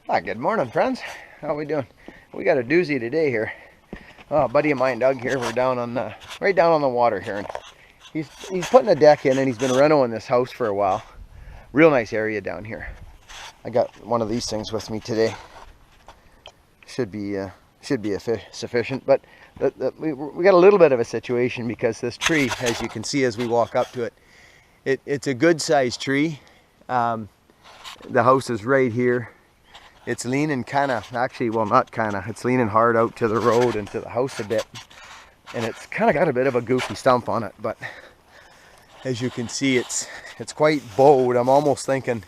Hi, good morning, friends. How we doing? We got a doozy today here. Oh, a buddy of mine, Doug, here. We're down on right down on the water here, and he's putting a deck in, and he's been renoing this house for a while. Real nice area down here. I got one of these things with me today. Should be sufficient, but we got a little bit of a situation because this tree, as you can see as we walk up to it, it's a good sized tree. The house is right here. It's leaning kind of, actually, well, not kind of, it's leaning hard out to the road and to the house a bit. And it's kind of got a bit of a goofy stump on it, but as you can see, it's quite bowed. I'm almost thinking,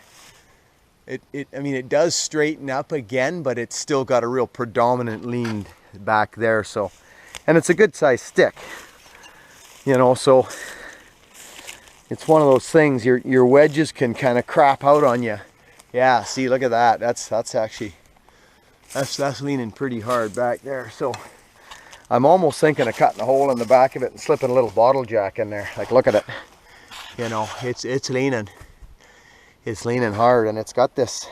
I mean, it does straighten up again, but it's still got a real predominant lean back there. So, and it's a good sized stick, you know, so it's one of those things, your wedges can kind of crap out on you. Yeah, see, look at that. That's actually, that's leaning pretty hard back there. So I'm almost thinking of cutting a hole in the back of it and slipping a little bottle jack in there. Like, look at it. You know, it's leaning. It's leaning hard, and it's got this.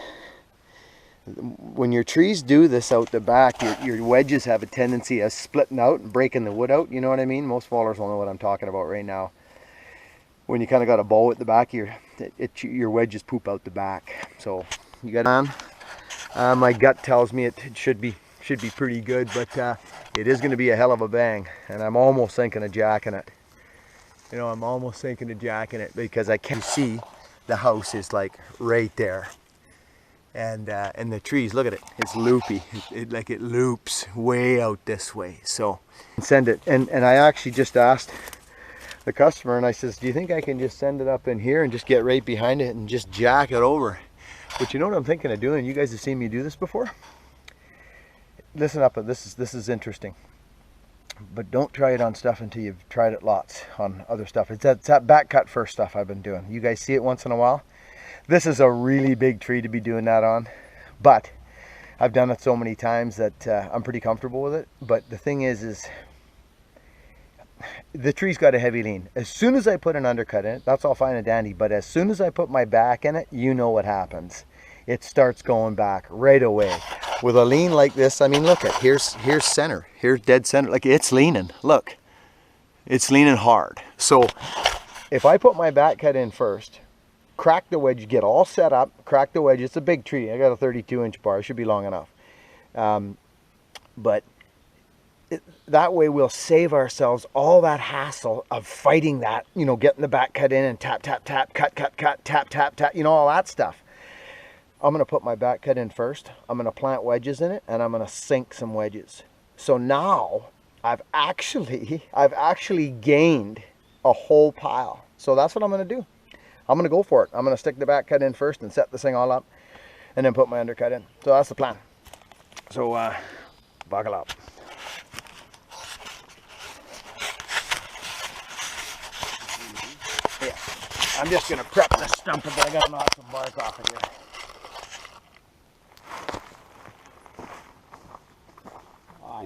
When your trees do this out the back, your wedges have a tendency of splitting out and breaking the wood out. You know what I mean? Most fallers will know what I'm talking about right now. When you kind of got a bow at the back, your wedges poop out the back. So you got on. My gut tells me it should be pretty good, but it is going to be a hell of a bang. And I'm almost thinking of jacking it. You know, I'm almost thinking of jacking it because I can see the house is like right there, and the trees. Look at it. It's loopy. It loops way out this way. So send it. And I actually just asked the customer, and I says, do you think I can just send it up in here and just get right behind it and just jack it over? But you know what I'm thinking of doing? You guys have seen me do this before. Listen up, this is interesting, but don't try it on stuff until you've tried it lots on other stuff. It's that back cut first stuff I've been doing. You guys see it once in a while. This is a really big tree to be doing that on, but I've done it so many times that I'm pretty comfortable with it. But the thing is the tree's got a heavy lean. As soon as I put an undercut in it, that's all fine and dandy, but as soon as I put my back in it, you know what happens. It starts going back right away. With a lean like this, I mean, look at, here's center, here's dead center, like it's leaning, look. It's leaning hard. So if I put my back cut in first, crack the wedge, get all set up, crack the wedge. It's a big tree. I got a 32-inch bar, it should be long enough. But that way we'll save ourselves all that hassle of fighting that, you know, getting the back cut in and tap, tap, tap, cut, cut, cut, tap, tap, tap, you know, all that stuff. I'm going to put my back cut in first. I'm going to plant wedges in it, and I'm going to sink some wedges. So now I've actually gained a whole pile. So that's what I'm going to do. I'm going to go for it. I'm going to stick the back cut in first and set this thing all up, and then put my undercut in. So that's the plan. So buckle up. Yeah, I'm just going to prep this stump a bit. I got to knock some bark off of here.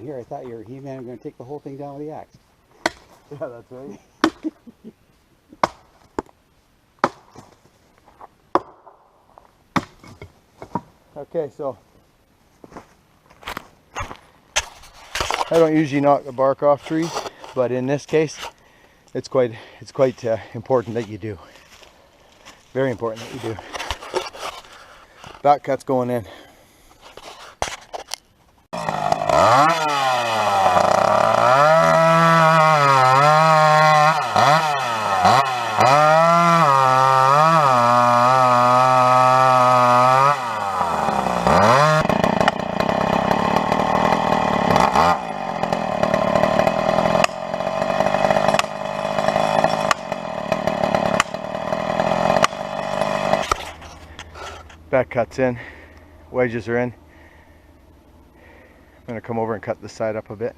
Here, I thought you were He-Man going to take the whole thing down with the axe. Yeah, that's right. Okay, so I don't usually knock the bark off trees, but in this case, it's quite important that you do. Very important that you do. Back cut's going in. Back cut's in, wedges are in. I'm going to come over and cut this side up a bit.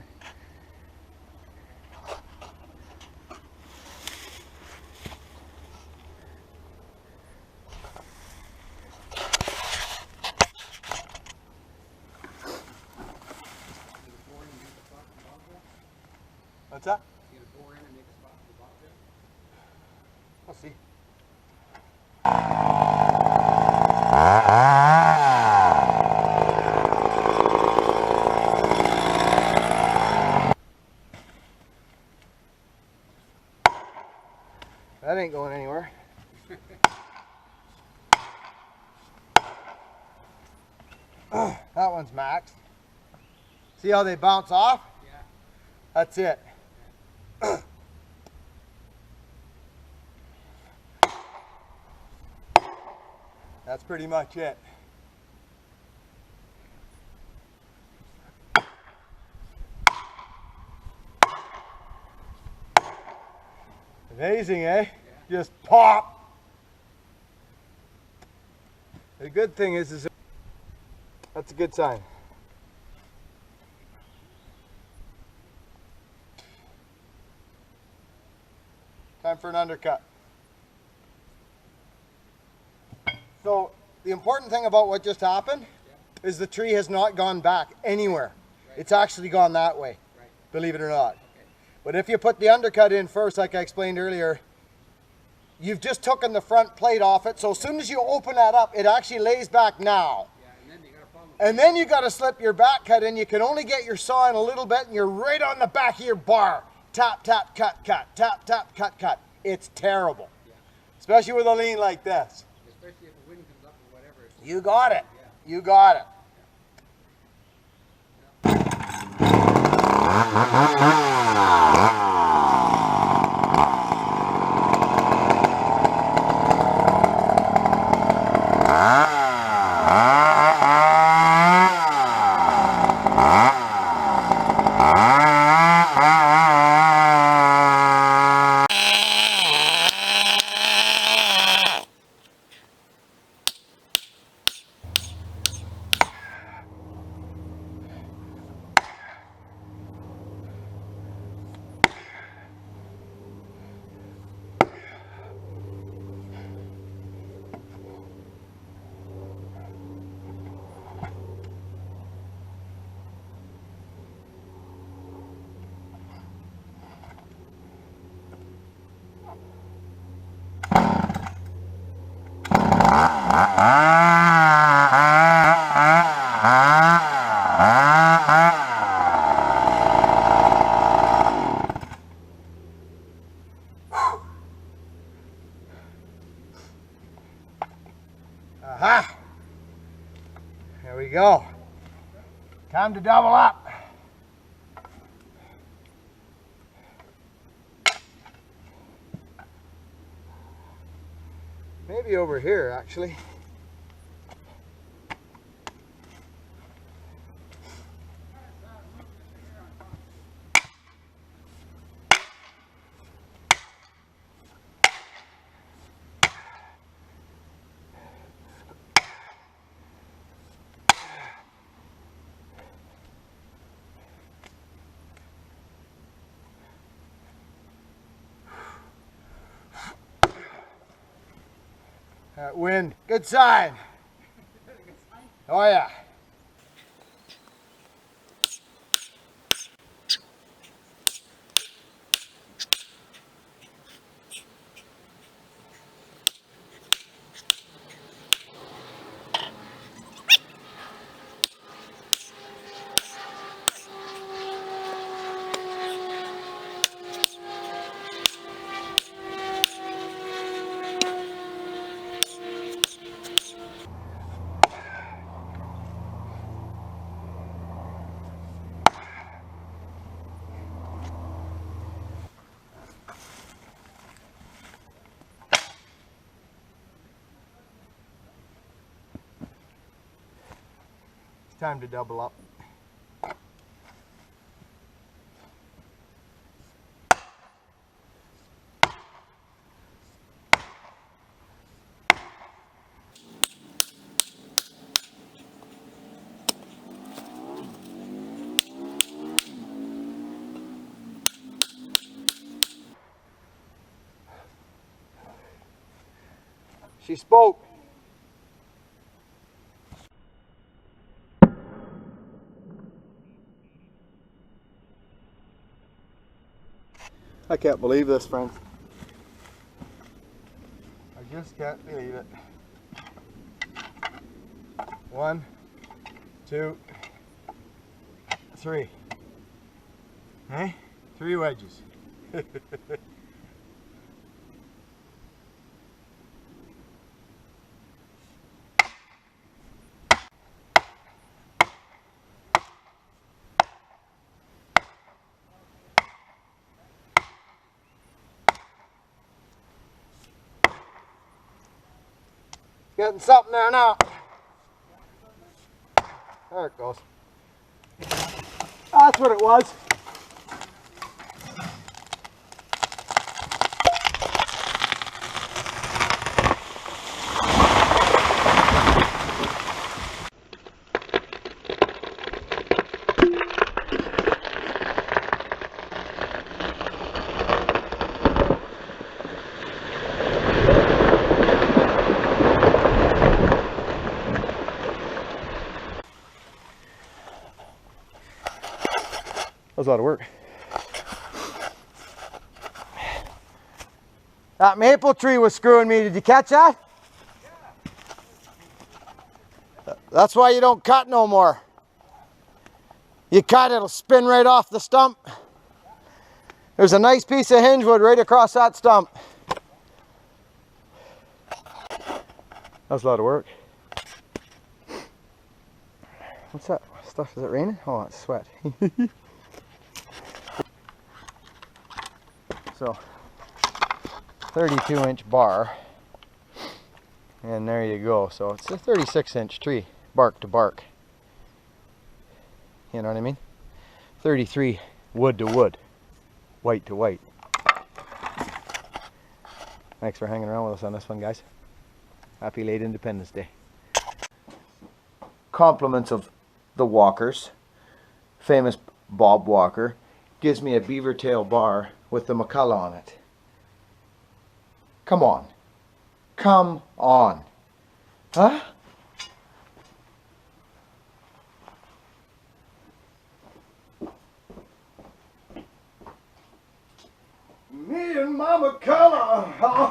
What's that? You gonna bore in and make a spot for the bobcat? We'll see. That ain't going anywhere. That one's maxed. See how they bounce off? Yeah. That's it. That's pretty much it. Amazing, eh? Yeah. Just pop. The good thing is that's a good sign. Time for an undercut. So the important thing about what just happened is the tree has not gone back anywhere. Right. It's actually gone that way, right. Believe it or not. Okay. But if you put the undercut in first, like I explained earlier, you've just taken the front plate off it. So as soon as you open that up, it actually lays back now. Yeah, and then you got to slip your back cut in. You can only get your saw in a little bit, and you're right on the back of your bar. Tap, tap, cut, cut, tap, tap, cut, cut. It's terrible, yeah. Especially with a lean like this. Especially if the wind comes up or whatever. You got it. Yeah. You got it. Aha! There we go. Time to double up. Maybe over here, actually. That wind, good sign. Oh yeah. It's time to double up. She spoke. I can't believe this, friends. I just can't believe it. 1, 2, 3. Hey? 3 wedges. Getting something there now. There it goes. That's what it was. That was a lot of work. That maple tree was screwing me. Did you catch that? That's why you don't cut no more. You cut, it'll spin right off the stump. There's a nice piece of hinge wood right across that stump. That was a lot of work. What's that stuff? Is it raining? Oh, it's sweat. So 32-inch bar, and there you go. So it's a 36-inch tree, bark to bark. You know what I mean? 33 wood to wood, white to white. Thanks for hanging around with us on this one, guys. Happy late Independence Day. Compliments of the Walkers. Famous Bob Walker gives me a beaver tail bar with the McCullough on it. Come on. Come on. Huh? Me and my McCullough.